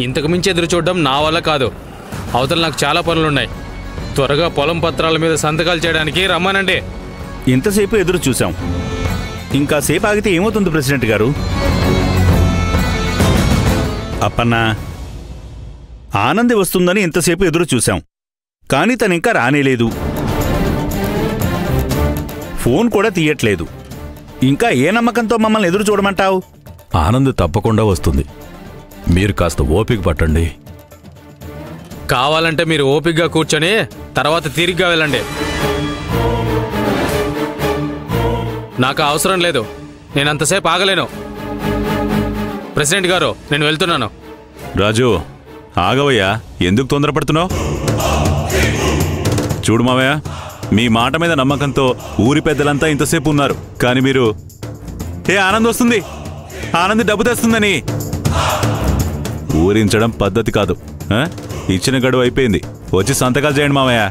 ఇంతకు మించి ఎదురు చూడడం నా వల్ల కాదు. అవతల నాకు చాలా పనులున్నాయి. త్వరగా పొలం పత్రాల మీద సంతకాలు చేయడానికి రమ్మనండి. ఇంతసేపు ఎదురు చూసాం, ఇంకా సేపు ఆగితే ఏమవుతుంది ప్రెసిడెంట్ గారు? అప్పన్నా, ఆనంది వస్తుందని ఇంతసేపు ఎదురు చూశాం, కానీ తనింకా రానేలేదు. ఫోన్ కూడా తీయట్లేదు. ఇంకా ఏ నమ్మకంతో మమ్మల్ని ఎదురు చూడమంటావు? ఆనంద్ తప్పకుండా వస్తుంది, మీరు కాస్త ఓపిక పట్టండి. కావాలంటే మీరు ఓపికగా కూర్చొని తర్వాత తీరిగ్గా వెళ్ళండి. నాకు అవసరం లేదు, నేనంతసేపు ఆగలేను. ప్రెసిడెంట్ గారు, నేను వెళ్తున్నాను. రాజు, ఆగవయ్యా, ఎందుకు తొందరపడుతున్నావు? చూడు మావయ్య, మీ మాట మీద నమ్మకంతో ఊరి పెద్దలంతా ఇంతసేపు ఉన్నారు, కానీ మీరు ఆనంద్ వస్తుంది, ఆనంద్ డబ్బు తెస్తుందని ఊరించడం పద్ధతి కాదు. ఇచ్చిన గడువు అయిపోయింది, వచ్చి సంతకాలు చేయండి మావయ్య.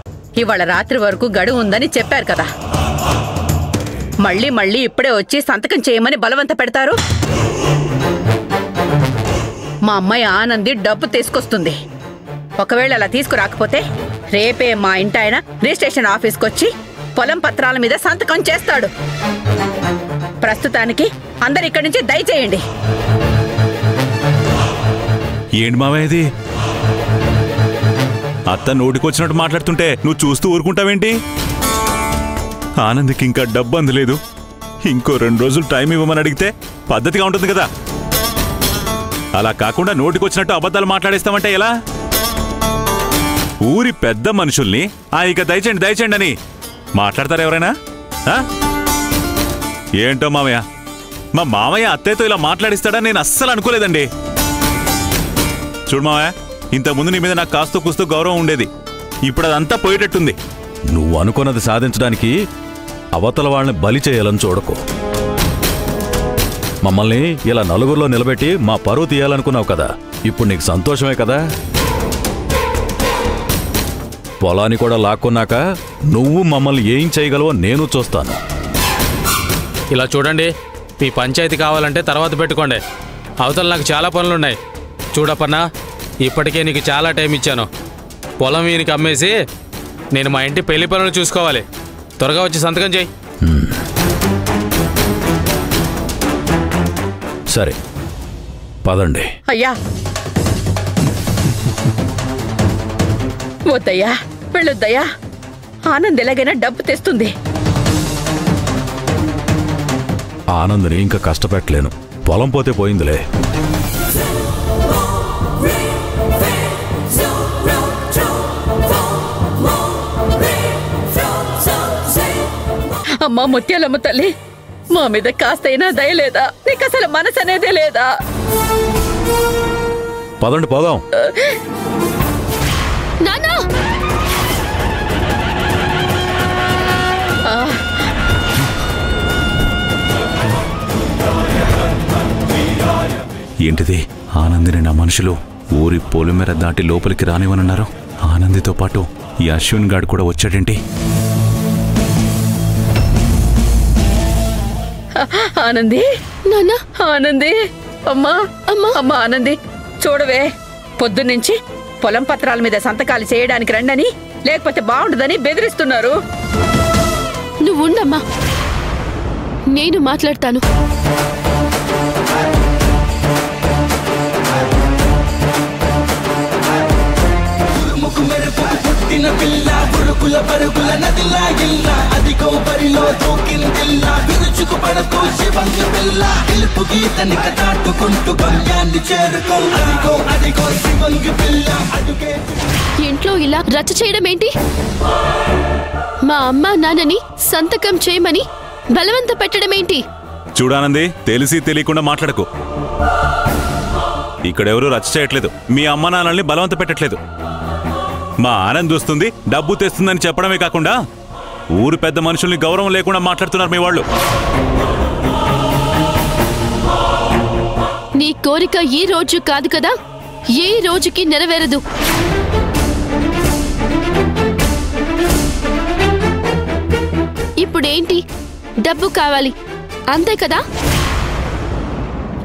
ఇవాళ రాత్రి వరకు గడువు ఉందని చెప్పారు కదా, మళ్ళీ మళ్ళీ ఇప్పుడే వచ్చి సంతకం చేయమని బలవంత పెడతారు. మా అమ్మాయి ఆనంది డబ్బు తీసుకొస్తుంది. ఒకవేళ అలా తీసుకురాకపోతే రేపే మా ఇంటి ఆయన రిజిస్ట్రేషన్ ఆఫీస్కి వచ్చి పొలం పత్రాల మీద సంతకం చేస్తాడు. ప్రస్తుతానికి అందరు ఇక్కడి నుంచి దయచేయండి. ఏంటి మావయ్య ఇది? అత్త నోటికొచ్చినట్టు మాట్లాడుతుంటే నువ్వు చూస్తూ ఊరుకుంటావేంటి? ఆనంద్కి ఇంకా డబ్బు అందలేదు, ఇంకో 2 రోజులు టైం ఇవ్వమని అడిగితే పద్ధతిగా ఉంటుంది కదా. అలా కాకుండా నోటికొచ్చినట్టు అబద్ధాలు మాట్లాడేస్తామంటే ఎలా? ఊరి పెద్ద మనుషుల్ని ఇక దయచేయండి దయచేయండి అని మాట్లాడతారు ఎవరైనా? ఏంటో మామయ్య, మా మామయ్య అత్తయ్యతో ఇలా మాట్లాడిస్తాడని నేను అస్సలు అనుకోలేదండి. చూడు మామయ్య, ఇంతకుముందు నీ మీద నాకు కాస్తో కూస్తూ గౌరవం ఉండేది, ఇప్పుడు అదంతా పోయేటట్టుంది. నువ్వు అనుకున్నది సాధించడానికి అవతల వాళ్ళని బలి చేయాలని చూడకు. మమ్మల్ని ఇలా నలుగురిలో నిలబెట్టి మా పరువు తీయాలనుకున్నావు కదా, ఇప్పుడు నీకు సంతోషమే కదా. పొలాన్ని కూడా లాక్కున్నాక నువ్వు మమ్మల్ని ఏం చేయగలవో నేను చూస్తాను. ఇలా చూడండి, మీ పంచాయతీ కావాలంటే తర్వాత పెట్టుకోండి, అవతల నాకు చాలా పనులున్నాయి. చూడప్పన్నా, ఇప్పటికే నీకు చాలా టైం ఇచ్చాను. పొలం వీనికి అమ్మేసి నేను మా ఇంటి పెళ్లి పనులు చూసుకోవాలి. త్వరగా వచ్చి సంతకం చేయి. సరే పదండి. అయ్యా వద్దయ్యా, వెళ్ళొద్దయ్యా. ఆనంద్ ఎలాగైనా డబ్బు తెస్తుంది. ఆనంద్ని ఇంకా కష్టపెట్టలేను, పొలం పోతే పోయిందిలే. అమ్మా ముత్యాలమ్మ తల్లి, మా మీద కాస్తైనా దయలేదా? నీకు అసలు మనసు అనేదే లేదా? పదండి పోదాం. ఏంటిది? ఆనందిని నా మనుషులు ఊరి పొలిమేర దాటి లోపలికి రానివనన్నారు. ఆనందితో పాటు ఈ అశ్విన్ గాడు కూడా వచ్చాడేంటి? ఆనంది, నాన్న, ఆనంది, అమ్మా అమ్మా అమ్మా ఆనంది, చూడవే, పొద్దున్నుంచి పొలం పత్రాల మీద సంతకాలు చేయడానికి రండని, లేకపోతే బాగుండదని బెదిరిస్తున్నారు. నువ్వుండమ్మా, నేను మాట్లాడతాను. ఇంట్లో ఇలా రచ్చ చేయడం ఏంటి? మా అమ్మ నాన్నని సంతకం చేయమని బలవంత పెట్టడం ఏంటి? చూడానంది, తెలిసి తెలియకుండా మాట్లాడకు. ఇక్కడెవరూ రచ్చ చేయట్లేదు, మీ అమ్మ నాన్నల్ని బలవంత పెట్టట్లేదు. మా ఆనంద్ వస్తుంది, డబ్బు తెస్తుందని చెప్పడమే కాకుండా ఊరు పెద్ద మనుషుల్ని గౌరవం లేకుండా మాట్లాడుతున్నారు మీ వాళ్ళు. నీ కోరిక ఈ రోజు కాదు కదా, ఏ రోజుకి నెరవేరదు. ఇప్పుడేంటి? డబ్బు కావాలి అంతే కదా?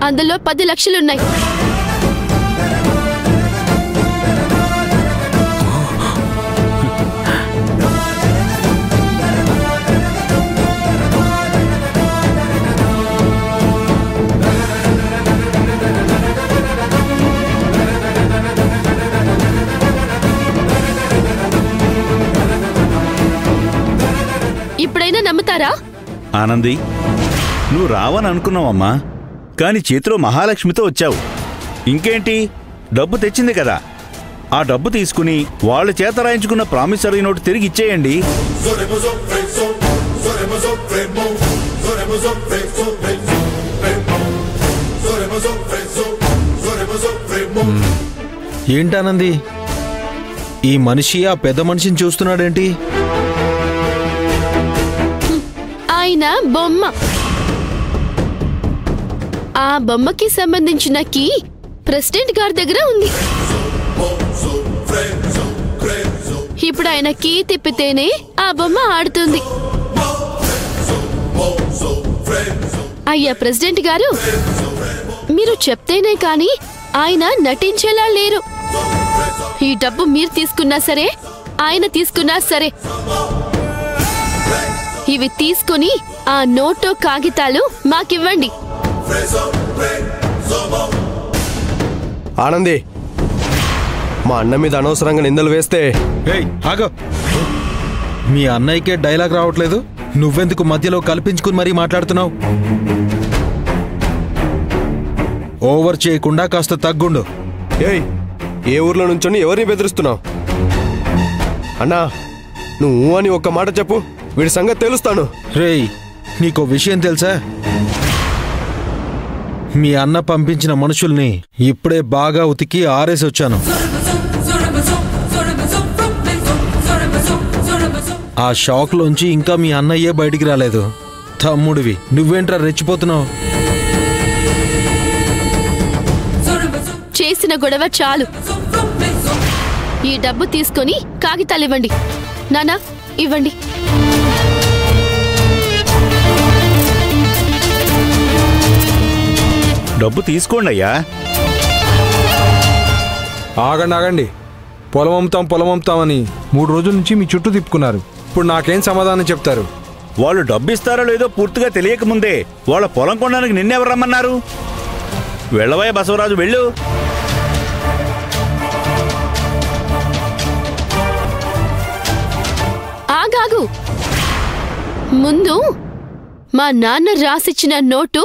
అందులో 10 లక్షలున్నాయి. ఇస్తారా? ఆనంది, నువ్వు రావని అనుకున్నావమ్మా, కానీ చేతిలో మహాలక్ష్మితో వచ్చావు. ఇంకేంటి, డబ్బు తెచ్చింది కదా, ఆ డబ్బు తీసుకుని వాళ్ళ చేత రాయించుకున్న ప్రామిసరీ నోటు తిరిగి ఇచ్చేయండి. ఏంటానంది, ఈ మనిషి ఆ పెద్ద మనిషిని చూస్తున్నాడేంటి? ఆయన బొమ్మ. ఆ బొమ్మకి సంబంధించిన కీ ప్రెసిడెంట్ గారి దగ్గర ఉంది. ఇప్పుడు ఆయన కీ తిప్పితేనే ఆ బొమ్మ ఆడుతుంది. అయ్యా ప్రెసిడెంట్ గారు, మీరు చెప్తేనే కాని ఆయన నటించేలా లేరు. ఈ డబ్బు మీరు తీసుకున్నా సరే, ఆయన తీసుకున్నా సరే, ఇవి తీసుకుని ఆ నోటు కాగితాలు మాకివ్వండి. ఆనంది, మా అన్న మీద అనవసరంగా నిందలు వేస్తే. ఏయ్ ఆగో, మీ అన్నయ్యకే డైలాగ్ రావట్లేదు, నువ్వెందుకు మధ్యలో కల్పించుకుని మరీ మాట్లాడుతున్నావు? ఓవర్ చేయకుండా కాస్త తగ్గుండు. ఏయ్, ఏ ఊర్లో నుంచొని ఎవరిని బెదిరిస్తున్నావు? అన్నా, నువ్వు అని ఒక్క మాట చెప్పు, వీడి సంగతి తెలుస్తాను. రేయ్, నీకో విషయం తెలుసా? మీ అన్న పంపించిన మనుషుల్ని ఇప్పుడే బాగా ఉతికి ఆరేసి వచ్చాను. ఆ షాక్లోంచి ఇంకా మీ అన్నయ్యే బయటికి రాలేదు. తమ్ముడివి నువ్వేంట్రా రెచ్చిపోతున్నావు? చేసిన గొడవ చాలు. ఈ డబ్బు తీసుకొని కాగితాలు ఇవ్వండి. నానా, ఇవ్వండి. డబ్బు తీసుకోండి అయ్యా. ఆగండి ఆగండి, పొలం అమ్ముతామని 3 రోజుల నుంచి మీ చుట్టూ తిప్పుకున్నారు. ఇప్పుడు నాకేం సమాధానం చెప్తారు? వాళ్ళు డబ్బు ఇస్తారో లేదో పూర్తిగా తెలియకముందే వాళ్ళ పొలం కొనడానికి నిన్నెవరు రమ్మన్నారు? వెళ్ళవయ్య బసవరాజు, వెళ్ళు. ఆగాగు. ముందు మా నాన్న రాసిచ్చిన నోటు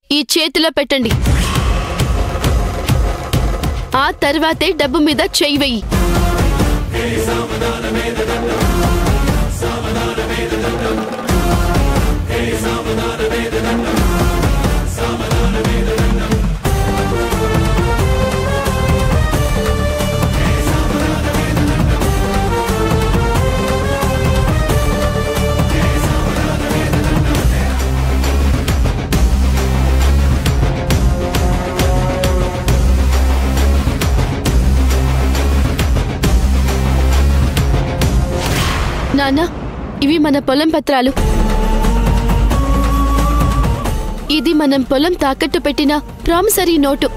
ఈ చేతిలో పెట్టండి. ఆ తర్వాతే డబ్బు మీద చెయ్యి వెయ్యి. నాన్న, ఇవి మన పొలం పత్రాలు. ఇది మనం పొలం తాకట్టు పెట్టిన ప్రామిసరీ నోటు.